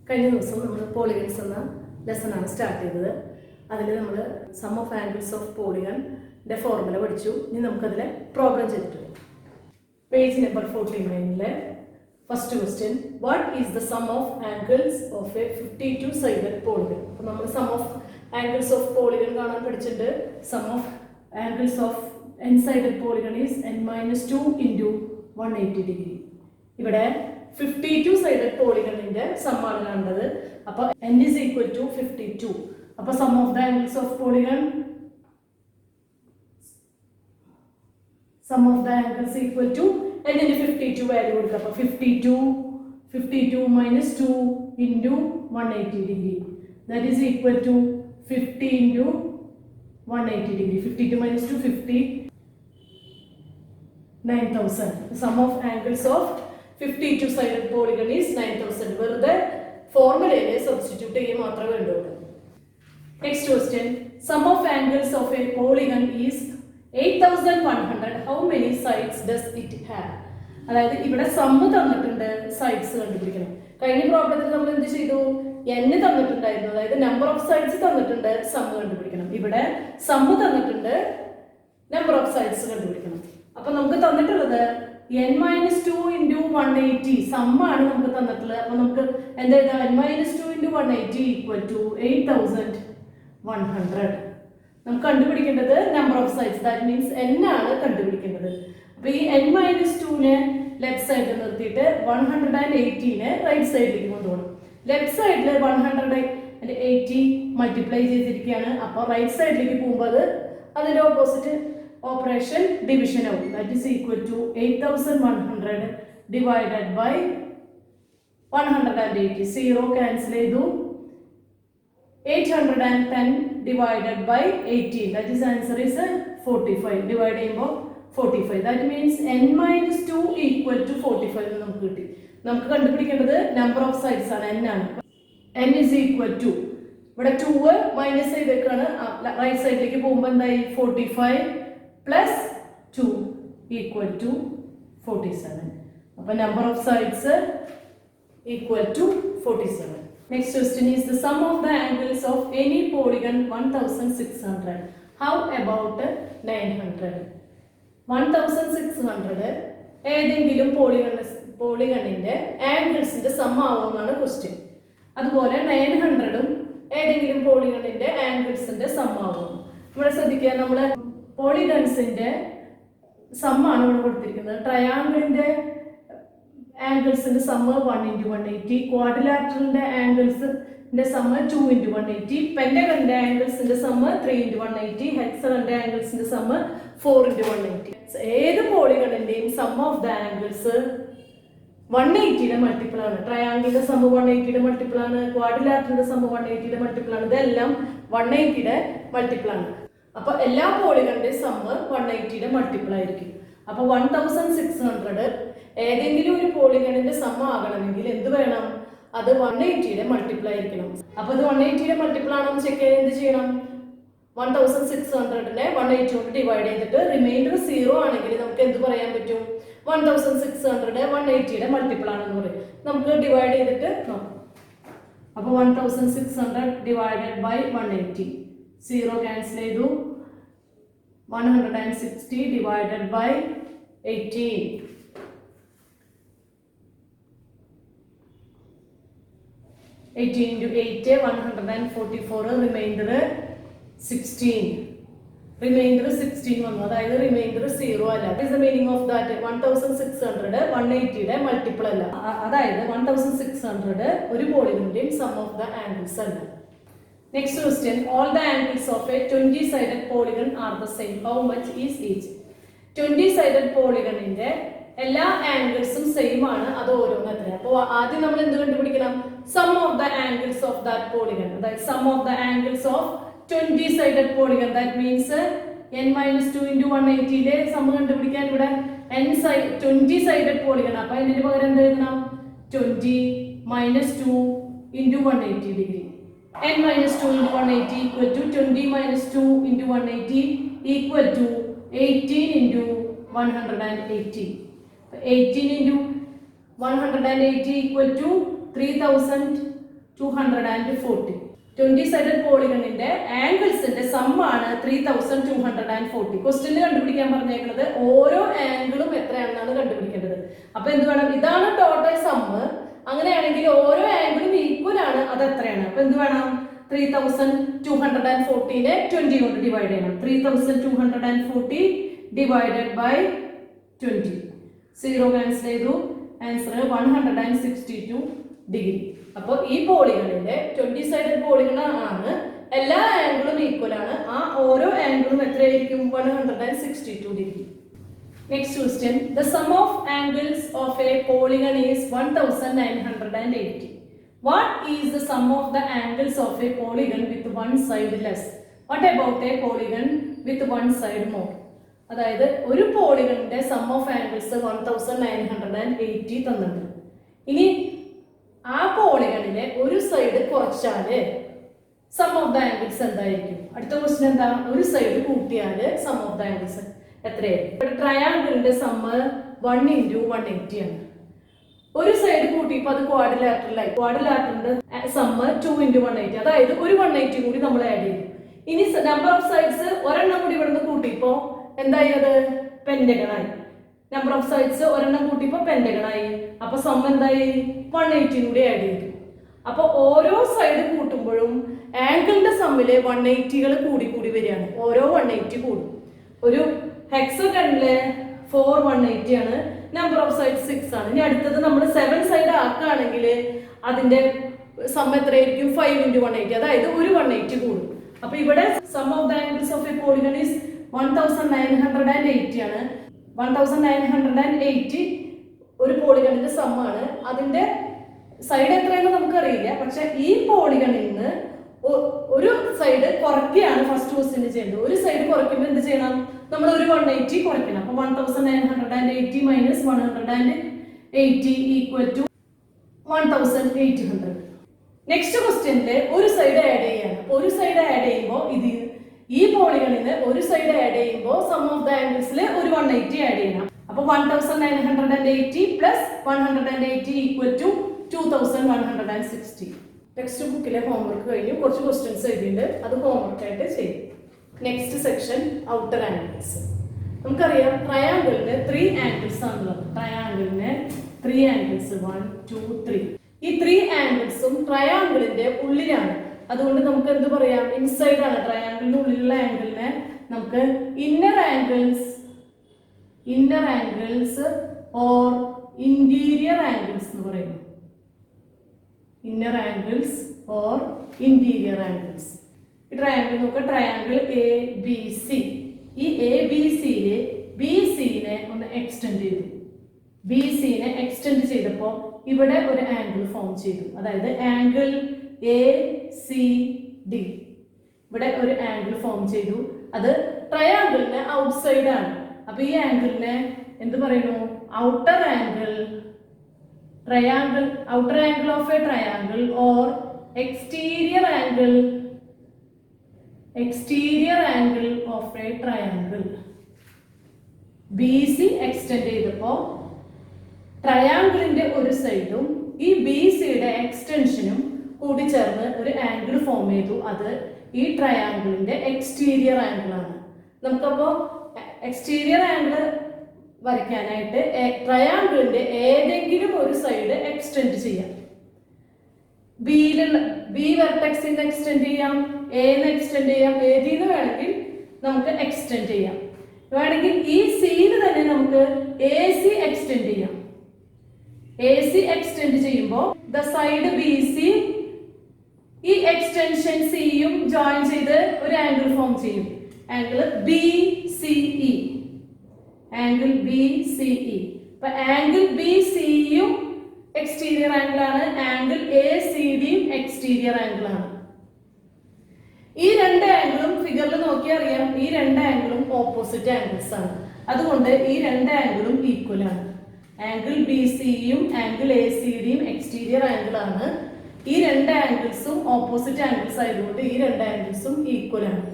കഴിഞ്ഞ ദിവസം നമ്മൾ പോളിഗൺസ് എന്ന ലെസണാണ് സ്റ്റാർട്ട് ചെയ്തത്. അതിൽ നമ്മൾ സം ഓഫ് ആംഗിൾസ് ഓഫ് പോളിഗണിൻ്റെ ഫോർമുല പഠിച്ചു. ഇനി നമുക്കതിൽ പ്രോബ്ലം ചെയ്തിട്ടുണ്ട്. Page number 49 first question, what is the sum of angles of a 52 sided polygon? അപ്പോൾ നമ്മൾ sum of angles of polygon കാണാൻ പഠിച്ചിട്ടുണ്ട്. Sum of angles of n sided polygon is n-2 into 180 degree. ഇവിടെ 52 sided പോളിഗണിന്റെ സമ്മാണ് കാണേണ്ടത്. അപ്പൊ n is equal to 52. അപ്പൊ sum of the angles of polygon, sum of the angles equal to n ന്റെ 52 value കൊടുക്കുക. അപ്പൊ 52 minus 2 into 180 degree. That is equal to 50 into 180 degree. 52 minus 2, 50. 9,000. The sum of angles of 52 sided polygon is 9,000. വെറുതെ ഫോർമുലയിലെ substitute ചെയ്യാൻ മാത്രമേ വേണ്ടുള്ളൂ. Next question, sum of angles of a polygon is 8,100. How many sides does it have? അതായത് ഇവിടെ sum തന്നിട്ടുണ്ട്, sides കണ്ടുപിടിക്കണം. കഴിഞ്ഞ പ്രോബ്ലത്തിൽ നമ്മൾ എന്ത് ചെയ്തു? n തന്നിട്ടുണ്ടായിരുന്നു, അതായത് നമ്പർ ഓഫ് സൈഡ്സ് തന്നിട്ടുണ്ട്, സമ്മ് കണ്ടുപിടിക്കണം. ഇവിടെ സമ്മ് തന്നിട്ടുണ്ട്, നമ്പർ ഓഫ് സൈഡ്സ് കണ്ടുപിടിക്കണം. അപ്പൊ നമുക്ക് തന്നിട്ടുള്ളത് n-2 into 180 സമ്മാണ് നമുക്ക് തന്നിട്ടുള്ളത്. അപ്പൊ നമുക്ക് എന്താ n-2 into 180 equal to 8,100. നമുക്ക് കണ്ടുപിടിക്കേണ്ടത് number of sides, that means n ആണ് കണ്ടുപിടിക്കേണ്ടത്. അപ്പൊ ഈ n-2നെ ലെഫ്റ്റ് സൈഡിൽ നിർത്തിയിട്ട് 180നെ റൈറ്റ് സൈഡിലേക്ക് കൊണ്ടുപോകണം. ലെഫ്റ്റ് സൈഡിൽ 180 മൾട്ടിപ്ലൈ ചെയ്തിരിക്കുകയാണ്. അപ്പൊ റൈറ്റ് സൈഡിലേക്ക് പോകുമ്പോൾ അതിന്റെ ഓപ്പോസിറ്റ് ഓപ്പറേഷൻ ഡിവിഷൻ ആവും. That is equal to 8,100 divided by 180. 0 cancel ചെയ്തു. 810 divided by 18. That is answer is 45. Divide ചെയ്യുമ്പോൾ 45. That means n-2 equal to 45 എന്ന് നമുക്ക് കിട്ടി. നമുക്ക് കണ്ടുപിടിക്കേണ്ടത് നമ്പർ ഓഫ് സൈഡ്സ് ആണ്, n ആണ്. n ഈസ് ഈക്വൽ ടു, ഇവിടെ 2 മൈനസ് ചെയ്തേക്കാണ്, റൈറ്റ് സൈഡിലേക്ക് പോകുമ്പോൾ എന്തായി? 45 പ്ലസ് 2 ഈക്വൽ ടു 47. അപ്പൊ number of sides equal to 47. Next question is the sum of the angles of any polygon 1600. How about 900? 1600 ഏതെങ്കിലും പോളിഗണിന്റെ ആംഗിൾസിന്റെ some ആവുമെന്നാണ് question. അതുപോലെ 900ഉം ഏതെങ്കിലും പോളിഗണിന്റെ ആംഗിൾസിന്റെ സം ആവും. ഇവിടെ ശ്രദ്ധിക്കുക, നമ്മള് പോളിഗൺസിന്റെ സമ്മാണ് ഇവിടെ കൊടുത്തിരിക്കുന്നത്. ട്രയാങ്കിളിന്റെ ആംഗിൾസിന്റെ സമ്മ് 1 into 180, ക്വാഡ്രിലാറ്ററലിന്റെ ആംഗിൾസിന്റെ സമ്മ് 2 into 180, പെന്റഗണിന്റെ ആംഗിൾസിന്റെ സമ്മ് 3 into 180, ഹെക്സഗണിന്റെ ആംഗിൾസിന്റെ സമ്മ് 4 into 180. ഏത് പോളിഗണിന്റെയും സം ഓഫ് ദ ആംഗിൾസ് 180യുടെ മൾട്ടിപ്പിൾ ആണ്. ട്രയാങ്കിളിന്റെ സമ്മ് 180യുടെ മൾട്ടിപ്പിൾ ആണ്, ക്വാഡ്രിലാറ്ററലിന്റെ സമ്മ് 180യുടെ മൾട്ടിപ്പിൾ ആണ്. ഇതെല്ലാം 180യുടെ മൾട്ടിപ്പിൾ ആണ്. അപ്പൊ എല്ലാ പോളിഗണിന്റെ സമ്മ് 180യുടെ മൾട്ടിപ്പിൾ ആയിരിക്കും. അപ്പൊ 1600 ഏതെങ്കിലും ഒരു പോളിഗണിന്റെ സമ്മ് ആകണമെങ്കിൽ എന്ത് വേണം? അത് 180യുടെ മൾട്ടിപ്പിൾ ആയിരിക്കണം. അപ്പൊ ഇത് 180യുടെ മൾട്ടിപ്പിൾ ആണോ എന്ന് ചെക്ക് ചെയ്യാൻ എന്ത് ചെയ്യണം? 1600നെ 180 കൊണ്ട് ഡിവൈഡ് ചെയ്തിട്ട് റിമൈൻഡർ 0 ആണെങ്കിൽ നമുക്ക് എന്ത് പറയാൻ പറ്റും? 1600 180യുടെ മൾട്ടിപ്പിൾ ആണെന്ന് പറയും. നമുക്ക് ഡിവൈഡ് ചെയ്തിട്ട് നോക്കാം. അപ്പൊ 1600 ഡിവൈഡഡ് ബൈ 180, 0 ക്യാൻസൽ ചെയ്തു. 160 divided by 18. 18 into 8 144. Remainder 16. Remainder 16 വന്നു, അതായത് റിമൈൻഡർ 0 അല്ല. What is the meaning of that? 1600 180യുടെ multiple അല്ല, അതായത് 1600 ഒരു പോളിഗണിന്റെയും സം ഓഫ് ദ ആംഗിൾസ് അല്ല. Next question, all the angles of a 20-sided polygon are the same. How much is each? 20-sided polygonന്റെ എല്ലാ ആംഗിൾസും same ആണ്, അത് ഓരോന്നും എത്ര? അപ്പോൾ ആദ്യം നമ്മൾ എന്ത് കണ്ടുപിടിക്കണം? Sum of the angles of that polygon, അതായത് sum of the angles of 20-sided polygon. That means n-2 into 180യുടെ സം കണ്ടുപിടിക്കാൻ ഇവിടെ 20-sided polygon. അപ്പൊ ഇതിന് പകരം എന്ത് എഴുതണം? 20 minus 2 into 180 degree. n-2 into 180 equal to 20 minus 2 into 180 equal to 18 into 180. 18 into 180 equal to 3000 240. 20-sided പോളിഗണിന്റെ ആംഗിൾസിന്റെ some ആണ് 3240. Question കണ്ടുപിടിക്കാൻ പറഞ്ഞേക്കുന്നത് ഓരോ ആംഗിളും എത്രയാണെന്നാണ് കണ്ടുപിടിക്കേണ്ടത്. അപ്പൊ എന്ത് വേണം? ഇതാണ് ടോട്ടൽ സമ്മ്. അങ്ങനെയാണെങ്കിൽ ഓരോ ആംഗിളും ഈക്വൽ ആണ്. അത് എത്രയാണ്? അപ്പൊ എന്ത് വേണം? 3240നെ 20 കൊണ്ട് ഡിവൈഡ് ചെയ്യണം. 3240 ഡിവൈഡഡ് ബൈ 20. 0 ക്യാൻസൽ ചെയ്തു. Answer 162 degree. അപ്പോൾ ഈ പോളിഗണിന്റെ 20-സൈഡഡ് പോളിഗൺ ആണ്. എല്ലാ ആംഗിളും ഈക്വൽ ആണ്. ആ ഓരോ ആംഗിളും എത്രയായിരിക്കും? 162 degree. Next question. The sum of angles of a polygon is 1980. What is the sum of the angles of a polygon with one side less? What about a polygon with one side more? അതായത് ഒരു പോളിഗണിന്റെ some of angles 1980 തന്നിട്ടുണ്ട്. ഇനി ആ പോളിഗണിലെ ഒരു side കുറച്ചാല് sum of the angles എന്തായിരിക്കും? അടുത്ത ക്വസ്റ്റ്യൻ എന്താ? ഒരു സൈഡ് കൂട്ടിയാല് സം ഓഫ് ദ ആംഗിൾസ് എത്രയായിരിക്കും? ഇവിടെ ട്രയാങ്കിളിന്റെ സമ്മ് 1 × 180 ആണ്. ഒരു സൈഡ് കൂട്ടിയപ്പോൾ അത് ക്വാഡ്രിലാറ്ററലായി. ക്വാഡ്രിലാറ്ററിന്റെ സമ്മ് 2 × 180. അതായത് ഒരു 180 കൂടി നമ്മൾ ആഡ് ചെയ്തു. ഇനി നമ്പർ ഓഫ് സൈഡ്സ് ഒരെണ്ണം കൂടി ഇവിടുന്ന് കൂട്ടിയപ്പോ എന്തായി? അത് പെന്റഗണായി. നമ്പർ ഓഫ് സൈഡ്സ് ഒരെണ്ണം കൂട്ടിയപ്പോ പെന്റഗണായി. അപ്പൊ സം എന്തായി? 180 കൂടി ആഡ് ചെയ്തു. അപ്പൊ ഓരോ സൈഡ് കൂട്ടുമ്പോഴും ആംഗിളിന്റെ സമ്മില് 180കൾ കൂടി കൂടി വരികയാണ്. ഓരോ 180 കൂടും. ഒരു ഹെക്സഗണിലെ 4 180 ആണ്. നമ്പർ ഓഫ് സൈഡ് 6 ആണ്. ഇനി അടുത്തത് നമ്മൾ 7 സൈഡ് ആക്കുകയാണെങ്കിൽ അതിന്റെ സം എത്രയായിരിക്കും? 5 × 180. അതായത് ഒരു 180 കൂടും. അപ്പൊ ഇവിടെ sum of the angles of a polygon is 1980 ആണ്. 1980 ഒരു പോളിഗണിന്റെ സം ആണ്. അതിന്റെ സൈഡ് എത്രയെന്ന് നമുക്കറിയില്ല. പക്ഷെ ഈ പോളിഗണിൽ നിന്ന് ഒരു സൈഡ് കുറയ്ക്കുകയാണ് ഫസ്റ്റ് ക്വസ്റ്റ്യൻ ചെയ്യേണ്ടത്. ഒരു സൈഡ് കുറയ്ക്കുമ്പോൾ എന്ത് ചെയ്യണം? നമ്മൾ ഒരു 180 കുറയ്ക്കണം. അപ്പൊ 1980 മൈനസ് 180 ഈക്വൽ ടു 1800. നെക്സ്റ്റ് ക്വസ്റ്റ്യനില് ഒരു സൈഡ് ആഡ് ചെയ്യാണ്. ഒരു സൈഡ് ആഡ് ചെയ്യുമ്പോൾ ഈ പോളിഗണിന് ഒരു സൈഡ് ആഡ് ചെയ്യുമ്പോൾ സം ഓഫ് ദ ആംഗിൾസിൽ ഒരു 180 ആഡ് ചെയ്യണം. അപ്പൊ 1980 പ്ലസ് 180 ഈക്വൽ ടു 2160. ടെക്സ്റ്റ് ബുക്കിലെ ഹോംവർക്ക് കഴിഞ്ഞു. കുറച്ച് ക്വസ്റ്റ്യൻസ് എഴുതിയിട്ടുണ്ട്. അത് ഹോംവർക്ക് ആയിട്ട് ചെയ്യും. Next section outer angles. നമുക്കറിയാം ട്രയാങ്കിളിന് 3 ആംഗിൾസ് ആണുള്ളത്. ട്രയാങ്കിളിന് 3 ആംഗിൾസ് 1 2 3. ഈ 3 ആംഗിൾസും ട്രയാങ്കിളിന്റെ ഉള്ളിലാണ്. അതുകൊണ്ട് നമുക്ക് എന്ത് പറയാം? ഇൻസൈഡ് ആണ്. ട്രയാങ്കിളിന്റെ ഉള്ളിലുള്ള ആംഗിളിനെ നമുക്ക് inner angles or interior angles എന്ന് പറയുന്നു. Inner angles or interior angles. ഈ ട്രയാങ്കിൾ നോക്കുക. Triangle ABC. ഈ ABCയില് BCനെ ഒന്ന് എക്സ്റ്റെൻഡ് ചെയ്തു. BCനെ എക്സ്റ്റെൻഡ് ചെയ്തപ്പോൾ ഇവിടെ ഒരു ആംഗിൾ ഫോം ചെയ്തു. അതായത് ആംഗിൾ ACD. ഇവിടെ ഒരു ആംഗിൾ ഫോം ചെയ്തു. അത് ട്രയാങ്കിളിന് ഔട്ട്സൈഡ് ആണ്. അപ്പൊ ഈ ആംഗിളിനെ എന്ത് പറയുന്നു? Outer angle of A triangle or exterior angle of a triangle. BC extend ചെയ്തപ്പോൾ ട്രയാങ്കിളിന്റെ ഒരു സൈഡും ഈ BCയുടെ എക്സ്റ്റൻഷനും കൂടി ചേർന്ന് ഒരു ആംഗിൾ ഫോം ചെയ്തു. അത് ഈ ട്രയാങ്കിളിന്റെ എക്സ്റ്റീരിയർ ആംഗിൾ ആണ്. നമുക്കപ്പോ എക്സ്റ്റീരിയർ ആംഗിൾ വരയ്ക്കാനായിട്ട് ട്രയാങ്കിളിന്റെ ഏതെങ്കിലും ഒരു സൈഡ് എക്സ്റ്റെൻഡ് ചെയ്യാം. ബി വെർട്ടെക്സിന് എക്സ്റ്റെൻഡ് ചെയ്യാം, എന്ന് എക്സ്റ്റെൻഡ് ചെയ്യാം, ഏതിന്ന് വേണമെങ്കിൽ നമുക്ക് എക്സ്റ്റെൻഡ് ചെയ്യാം. വേണമെങ്കിൽ ഈ സിന്ന് തന്നെ നമുക്ക് AC എക്സ്റ്റെൻഡ് ചെയ്യാം. AC എക്സ്റ്റെൻഡ് ചെയ്യുമ്പോൾ ദ സൈഡ് BC ഈ എക്സ്റ്റൻഷൻ സിയും ജോയിൻ ചെയ്ത് ഒരു ആംഗിൾ ഫോം ചെയ്യും. Angle BCE. Angle BCE. അപ്പൊ ആംഗിൾ BCയും എക്സ്റ്റീരിയർ ആംഗിൾ ആണ്. ആംഗിൾ ACDയും എക്സ്റ്റീരിയർ ആംഗിൾ ആണ്. ഈ രണ്ട് ആംഗിളും ഫിഗറിൽ നോക്കിയാൽ അറിയാം, ഈ രണ്ട് ആംഗിളും ഓപ്പോസിറ്റ് ആംഗിൾസ് ആണ്. അതുകൊണ്ട് ഈ രണ്ട് ആംഗിളും ഈക്വൽ ആണ്. ആംഗിൾ BCയും ആംഗിൾ ACDയും എക്സ്റ്റീരിയർ ആംഗിൾ ആണ്. ഈ രണ്ട് ആംഗിൾസും ഓപ്പോസിറ്റ് ആംഗിൾസ് ആയതുകൊണ്ട് ഈ രണ്ട് ആംഗിൾസും ഈക്വൽ ആണ്.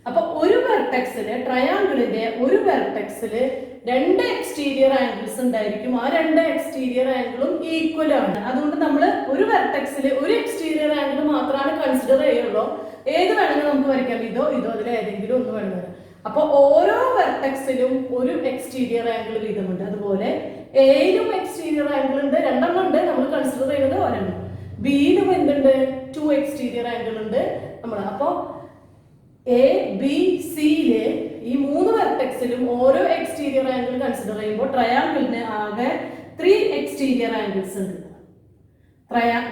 അപ്പൊ ഒരു വെർട്ടെക്സില് ട്രയാങ്കിളിന്റെ ഒരു വെർട്ടെക്സില് രണ്ട് എക്സ്റ്റീരിയർ ആംഗിൾസ് ഉണ്ടായിരിക്കും. ആ രണ്ട് എക്സ്റ്റീരിയർ ആംഗിളും ഈക്വൽ ആണ്. അതുകൊണ്ട് നമ്മൾ ഒരു വെർട്ടെക്സിൽ ഒരു എക്സ്റ്റീരിയർ ആംഗിൾ മാത്രമാണ് കൺസിഡർ ചെയ്യുള്ളൂ. ഏത് വേണമെങ്കിലും നമുക്ക് വരയ്ക്കാം, ഇതോ അതിൽ ഏതെങ്കിലും ഒന്ന് വേണമെങ്കിൽ. അപ്പൊ ഓരോ വെർട്ടെക്സിലും ഒരു എക്സ്റ്റീരിയർ ആംഗിൾ വീതമുണ്ട്. അതുപോലെ എയിലും എക്സ്റ്റീരിയർ ആംഗിൾ ഉണ്ട്, രണ്ടെണ്ണം ഉണ്ട്, നമ്മൾ കൺസിഡർ ചെയ്യുന്നത് ഒരെണ്ണം. ബിയിലും എന്തുണ്ട്, 2 എക്സ്റ്റീരിയർ ആംഗിൾ ഉണ്ട് നമ്മൾ. അപ്പോ എ ബി സിയിലെ ഈ 3 വെർട്ടെക്സിലും ഓരോ എക്സ്റ്റീരിയർ ആംഗിൾ കൺസിഡർ ചെയ്യുമ്പോൾ ട്രയാങ്കിളിന് ആകെ 3 എക്സ്റ്റീരിയർ ആംഗിൾസ് ഉണ്ട്.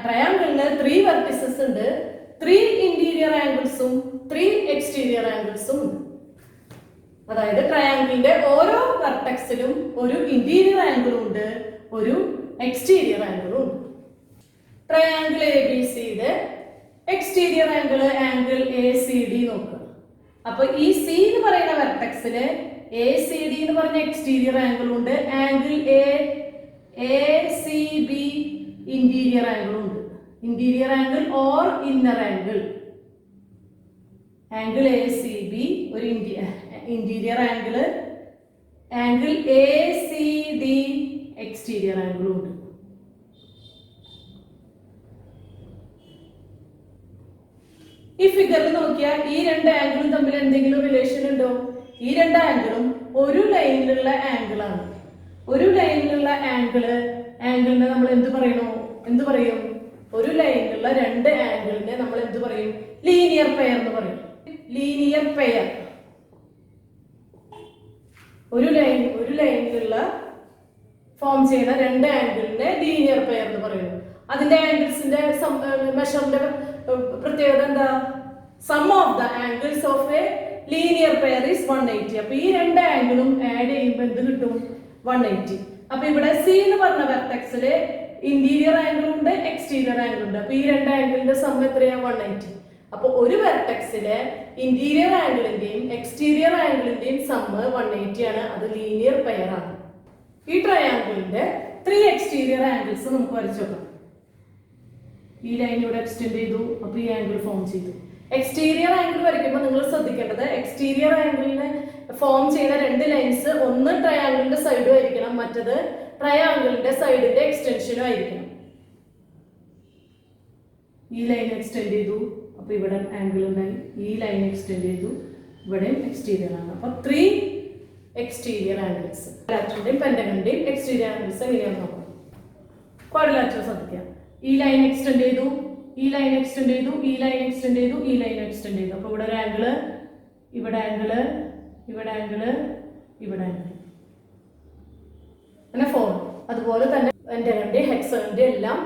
ട്രയാങ്കിളിന് 3 വെർട്ടിസസ് ഉണ്ട്, 3 ഇന്റീരിയർ ആംഗിൾസും 3 എക്സ്റ്റീരിയർ ആംഗിൾസും ഉണ്ട്. അതായത് ട്രയാങ്കിളിന്റെ ഓരോ വെർട്ടെക്സിലും ഒരു ഇന്റീരിയർ ആംഗിളും ഉണ്ട്, ഒരു എക്സ്റ്റീരിയർ ആംഗിളും ഉണ്ട്. ട്രയാങ്കിൾ എ ബി സിയുടെ exterior angle A C D നോക്കുക. അപ്പൊ ഈ സി എന്ന് പറയുന്ന വെർട്ടെക്സില് എ സി ഡി എന്ന് പറഞ്ഞ എക്സ്റ്റീരിയർ ആംഗിൾ ഉണ്ട്, angle A C B interior ആംഗിളും ഉണ്ട്. Interior angle or inner angle. Angle A C B ഒരു interior angle A C D exterior ആംഗിളും ഉണ്ട്. ഈ ഫിഗറിൽ നോക്കിയാൽ ഈ രണ്ട് ആംഗിളും തമ്മിൽ എന്തെങ്കിലും റിലേഷൻ ഉണ്ടോ? ഈ രണ്ട് ആംഗിളും ഒരു ലൈനിലുള്ള ആംഗിളാണ്. ഒരു ലൈനിലുള്ള ആംഗിളിനെ നമ്മൾ എന്ത് പറയും? ഒരു ലൈനിലുള്ള രണ്ട് ആംഗിളിനെ നമ്മൾ എന്ത് പറയും? ലീനിയർ പെയർ എന്ന് പറയും. Linear pair. ഒരു ലൈനിലുള്ള ഫോം ചെയ്യുന്ന രണ്ട് ആംഗിളിനെ ലീനിയർ പെയർ എന്ന് പറയുന്നു. അതിന്റെ ആംഗിൾസിന്റെ മെഷറിന്റെ പ്രത്യേകത എന്താ? Sum of the angles of a linear pair is 180. അപ്പൊ ഈ രണ്ട് ആംഗിളും ആഡ് ചെയ്യുമ്പോൾ എന്ത് കിട്ടും? 180. അപ്പൊ ഇവിടെ സി എന്ന് പറഞ്ഞ വെർട്ടെക്സില് ഇന്റീരിയർ ആംഗിൾ ഉണ്ട്, എക്സ്റ്റീരിയർ ആംഗിൾ ഉണ്ട്. അപ്പൊ ഈ രണ്ട് ആംഗിളിന്റെ സം എത്രയാ? 180. അപ്പൊ ഒരു വെർട്ടെക്സിലെ ഇന്റീരിയർ ആംഗിളിന്റെയും എക്സ്റ്റീരിയർ ആംഗിളിന്റെയും സമ്മ് 180 ആണ്. അത് ലീനിയർ പെയർ ആണ്. ഈ ട്രയാംഗിളിന്റെ 3 എക്സ്റ്റീരിയർ ആംഗിൾസ് നമുക്ക് വരച്ചു നോക്കാം. ഈ ലൈൻ ഇവിടെ എക്സ്റ്റെൻഡ് ചെയ്തു, അപ്പൊ ഈ ആംഗിൾ ഫോം ചെയ്തു. എക്സ്റ്റീരിയർ ആംഗിൾ വരയ്ക്കുമ്പോൾ നിങ്ങൾ ശ്രദ്ധിക്കേണ്ടത്, എക്സ്റ്റീരിയർ ആംഗിളിനെ ഫോം ചെയ്യുന്ന രണ്ട് ലൈൻസ് ഒന്ന് ട്രയാംഗിളിന്റെ സൈഡും ആയിരിക്കണം, മറ്റത് ട്രയാംഗിളിന്റെ സൈഡിന്റെ എക്സ്റ്റൻഷനും ആയിരിക്കണം. ഈ ലൈൻ എക്സ്റ്റെൻഡ് ചെയ്തു, അപ്പൊ ഇവിടെ ആംഗിൾ ഉണ്ടായി. ഈ ലൈൻ എക്സ്റ്റെൻഡ് ചെയ്തു, ഇവിടെയും എക്സ്റ്റീരിയർ ആണ്. അപ്പൊ 3 എക്സ്റ്റീരിയർ ആംഗിൾസ്. ക്വാഡ്രാറ്ററിന്റെയും പെന്റഗണിന്റെയും എക്സ്റ്റീരിയർ ആംഗിൾസ് എങ്ങനെയാണെന്ന് നോക്കാം. ക്വാഡ്രാറ്റർ ശ്രദ്ധിക്കാം. ഈ ലൈൻ എക്സ്റ്റെൻഡ് ചെയ്തു, ഈ ലൈൻ എക്സ്റ്റെൻഡ് ചെയ്തു, ഈ ലൈൻ എക്സ്റ്റെൻഡ് ചെയ്തു, ഈ ലൈൻ എക്സ്റ്റെൻഡ് ചെയ്തു. അപ്പൊ ഇവിടെ ഒരു ആംഗിള്, ഇവിടെ ആംഗിള്, ഇവിടെ ആംഗിള്, ഇവിടെ ആംഗിൾ, അങ്ങനെ 4. അതുപോലെ തന്നെ പെന്റഗണിന്റെ ഹെക്സഗണിന്റെ എല്ലാം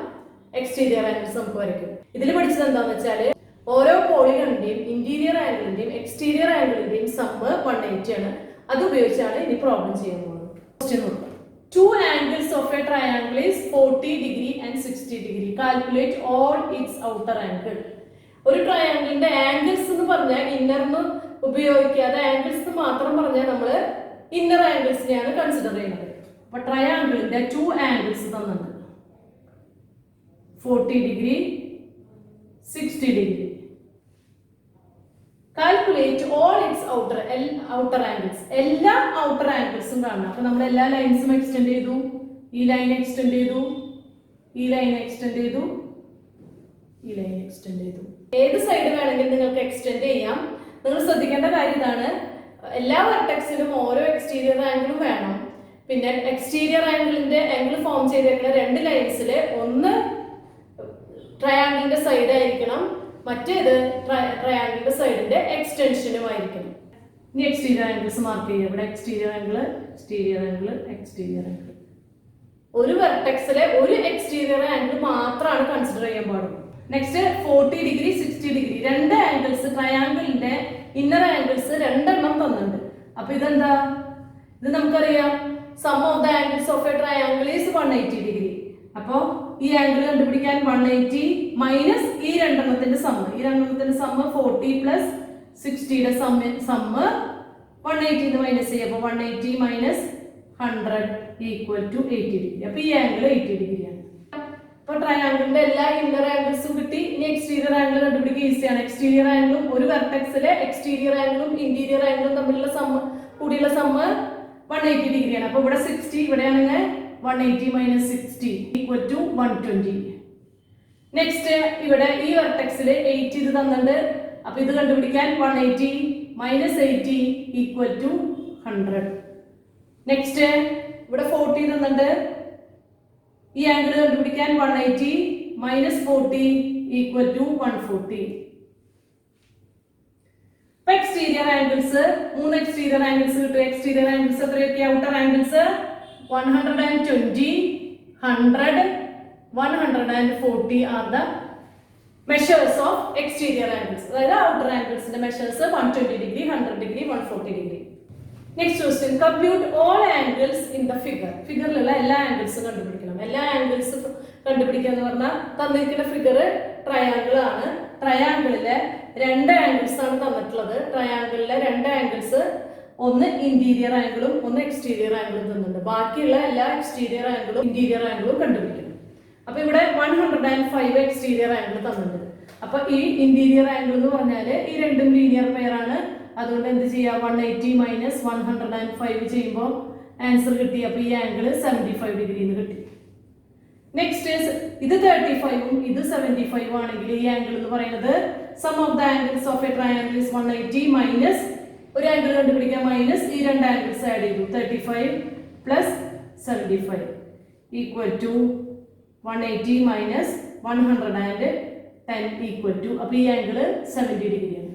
എക്സ്റ്റീരിയർ ആംഗിൾസ് നമുക്ക് വരയ്ക്കും. ഇതിൽ പഠിച്ചത് എന്താണെന്ന് വെച്ചാൽ ഓരോ പോളിഗണിന്റെയും ഇന്റീരിയർ ആംഗിളിന്റെയും എക്സ്റ്റീരിയർ ആംഗിളിന്റെയും സമ്മ് 180 ആണ്. അത് ഉപയോഗിച്ചാണ് ഇനി പ്രോബ്ലം ചെയ്യാൻ പോകുന്നത്. ക്വസ്റ്റ്യൻ നോക്കാം. 2 angles of a triangle is 40 degree and 60 degree. Calculate all its outer angle. ഒരു ട്രയാംഗിളിന്റെ ആംഗിൾസ് എന്ന് പറഞ്ഞാൽ ഇന്നർന്ന് ഉപയോഗിക്കാതെ ആംഗിൾസ് മാത്രം പറഞ്ഞാൽ നമ്മൾ ഇന്നർ ആംഗിൾസിനെയാണ് കൺസിഡർ ചെയ്യുന്നത്. അപ്പൊ ട്രയാംഗിളിന്റെ 2 ആംഗിൾസ് തന്നിട്ടുണ്ട്, 40 degree, 60 degree. Calculate all it's outer angles. എല്ലാ ഔട്ടർ ആംഗിൾസും കാണണം. അപ്പൊ നമ്മൾ എല്ലാ ലൈൻസും എക്സ്റ്റെൻഡ് ചെയ്തു, ഈ ലൈൻ എക്സ്റ്റെൻഡ് ചെയ്തു, ഈ ലൈൻ എക്സ്റ്റെൻഡ് ചെയ്തു, ഈ ലൈൻ എക്സ്റ്റെൻഡ് ചെയ്തു. ഏത് സൈഡ് വേണമെങ്കിലും നിങ്ങൾക്ക് എക്സ്റ്റെൻഡ് ചെയ്യാം. നിങ്ങൾ ശ്രദ്ധിക്കേണ്ട കാര്യം ഇതാണ്, എല്ലാ വെർട്ടെക്സിലും ഓരോ എക്സ്റ്റീരിയർ ആംഗിളും വേണം. പിന്നെ എക്സ്റ്റീരിയർ ആംഗിളിന്റെ ആംഗിൾ ഫോം ചെയ്തേക്കുന്ന രണ്ട് ലൈൻസില് ഒന്ന് ട്രയാംഗിളിന്റെ സൈഡ് ആയിരിക്കണം, മറ്റേത് ട്രയാംഗിളിന്റെ സൈഡിന്റെ എക്സ്റ്റൻഷനും ആയിരിക്കണം. ഇനി എക്സ്റ്റീരിയർ ആംഗിൾസ് മാർക്ക് ചെയ്യുക. ഇവിടെ exterior angle, exterior angle, exterior angle. ഒരു വെർട്ടെക്സിലെ ഒരു എക്സ്റ്റീരിയർ ആംഗിൾ മാത്രമാണ് കൺസിഡർ ചെയ്യാൻ പാടുള്ളൂ. Next 40 degree, 60 degree. രണ്ട് ആംഗിൾസ്, ട്രയാംഗിളിന്റെ ഇന്നർ ആംഗിൾസ് രണ്ടെണ്ണം തന്നിട്ടുണ്ട്. അപ്പൊ ഇതെന്താ? ഇത് നമുക്കറിയാം, sum of the angles of a triangle is 180 degree. അപ്പോ ഈ ആംഗിൾ കണ്ടുപിടിക്കാൻ 180 മൈനസ് ഈ രണ്ടെണ്ണത്തിന്റെ സമ്മ്. ഈ രണ്ടെണ്ണത്തിന്റെ സമ്മ് 40 പ്ലസ് 60യുടെ സമ്മ് 180 മൈനസ് ചെയ്യുക. അപ്പൊ 180 മൈനസ് 100 ഈക്വൽ ടു 80 ഡിഗ്രി. അപ്പൊ ഈ ആംഗിൾ 80 ഡിഗ്രിയാണ്. അപ്പൊ ട്രയാംഗിളിന്റെ എല്ലാ ഇന്നർ ആംഗിൾസും കിട്ടി. ഇനി എക്സ്റ്റീരിയർ ആംഗിൾ കണ്ടുപിടിക്കുക ഈസിയാണ്. എക്സ്റ്റീരിയർ ആംഗിളും ഒരു വെർട്ടെക്സിലെ എക്സ്റ്റീരിയർ ആംഗിളും ഇന്റീരിയർ ആംഗിളും തമ്മിലുള്ള സമ്മ് കൂടിയുള്ള സമ്മ് 180 ഡിഗ്രിയാണ്. അപ്പോൾ ഇവിടെ 60, ഇവിടെയാണെങ്കിൽ 180 മൈനസ് 60 ഈക്വൽ ടു 120. നെക്സ്റ്റ് ഇവിടെ ഈ വെർട്ടെക്സിൽ 80 ഇത് തന്നിട്ടുണ്ട്. അപ്പൊ ഇത് കണ്ടുപിടിക്കാൻ 180 മൈനസ് 80 ഈക്വൽ ടു 100. നെക്സ്റ്റ് ഇവിടെ 40 തന്നിട്ടുണ്ട്. ഈ ആംഗിൾ കണ്ടുപിടിക്കാൻ 180 മൈനസ് 40 ഈക്വൽ ടു 140. ഇപ്പൊ എക്സ്റ്റീരിയർ ആംഗിൾസ് 3 എക്സ്റ്റീരിയർ ആംഗിൾസ് കിട്ടും. എക്സ്റ്റീരിയർ ആംഗിൾസ് എത്രയൊക്കെ? Outer angles 120, 100, 140 are the measures of exterior angles. അതായത് ഔട്ടർ ആംഗിൾസിന്റെ measures 120 degree, 100 degree, 140 degree. Next question, compute all angles in the figure. ഫിഗറിലുള്ള എല്ലാ ആംഗിൾസും കണ്ടുപിടിക്കണം. എല്ലാ ആംഗിൾസ് കണ്ടുപിടിക്കുക എന്ന് പറഞ്ഞാൽ തന്നിരിക്കുന്ന ഫിഗർ ട്രയാങ്കിൾ ആണ്. ട്രയാങ്കിളിലെ 2 ആംഗിൾസ് ആണ് തന്നിട്ടുള്ളത്. ട്രയാങ്കിളിലെ 2 ആംഗിൾസ്, ഒന്ന് ഇന്റീരിയർ ആംഗിളും ഒന്ന് എക്സ്റ്റീരിയർ ആംഗിളും തന്നിട്ടുണ്ട്. ബാക്കിയുള്ള എല്ലാ എക്സ്റ്റീരിയർ ആംഗിളും ഇന്റീരിയർ ആംഗിളും കണ്ടുപിടിക്കണം. അപ്പൊ ഇവിടെ 105 എക്സ്റ്റീരിയർ ആംഗിൾ തന്നിട്ടുണ്ട്. അപ്പൊ ഈ ഇന്റീരിയർ ആംഗിൾ എന്ന് പറഞ്ഞാൽ ഈ രണ്ടും ലീനിയർ പെയർ ആണ്. അതുകൊണ്ട് എന്ത് ചെയ്യാം? 180 മൈനസ് 105 ചെയ്യുമ്പോൾ ആൻസർ കിട്ടി. അപ്പൊ ഈ ആംഗിൾ 75 ഡിഗ്രി എന്ന് കിട്ടി. നെക്സ്റ്റ് ഇത് 35ഉം ഇത് 75 ആണെങ്കിൽ ഈ ആംഗിൾ എന്ന് പറയുന്നത് sum of the angles of a triangle is 180 minus ഒരു ആംഗിൾ കണ്ടുപിടിക്കാൻ മൈനസ് ഈ 2 ആംഗിൾസ് ആഡ് ചെയ്തു. 35 plus 75 equal to 180 minus 110 equal to, അപ്പൊ ഈ ആംഗിൾ 70 ഡിഗ്രിയാണ്.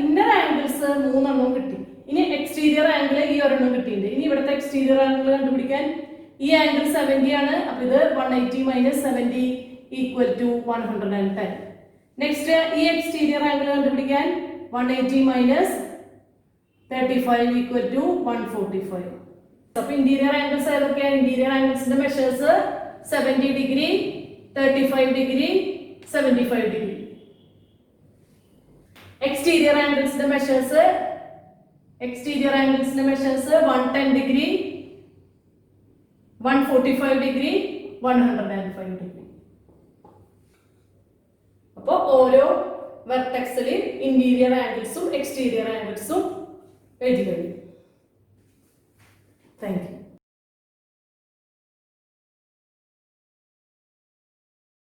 ഇന്നർ ആംഗിൾസ് 3 എണ്ണം കിട്ടി. ഇനി എക്സ്റ്റീരിയർ ആംഗിൾ ഈ ഒരെണ്ണം കിട്ടിയിട്ടുണ്ട്. ഇനി ഇവിടുത്തെ എക്സ്റ്റീരിയർ ആംഗിൾ കണ്ടുപിടിക്കാൻ ഈ ആംഗിൾ 70 ആണ്. അപ്പൊ ഇത് 180 മൈനസ് 70 ഈക്വൽ ടു 110. നെക്സ്റ്റ് ഈ എക്സ്റ്റീരിയർ ആംഗിൾ കണ്ടുപിടിക്കാൻ 180 മൈനസ് 35 ഈക്വൽ ടു 145. അപ്പൊ ഇന്റീരിയർ ആംഗിൾസ് ഏതൊക്കെയാണ്? ഇന്റീരിയർ ആംഗിൾസിന്റെ measures 70 degree, 35 degree, 75 degree. Exterior ആംഗിൾസിന്റെ മെഷേഴ്സ് 110 ഡിഗ്രി, 145 ഡിഗ്രി, 105 ഡിഗ്രി. അപ്പോൾ ഓരോ വെർട്ടെക്സിൽ ഇന്റീരിയർ ആംഗിൾസും എക്സ്റ്റീരിയർ ആംഗിൾസും എഴുതി കഴിഞ്ഞു. Thank U.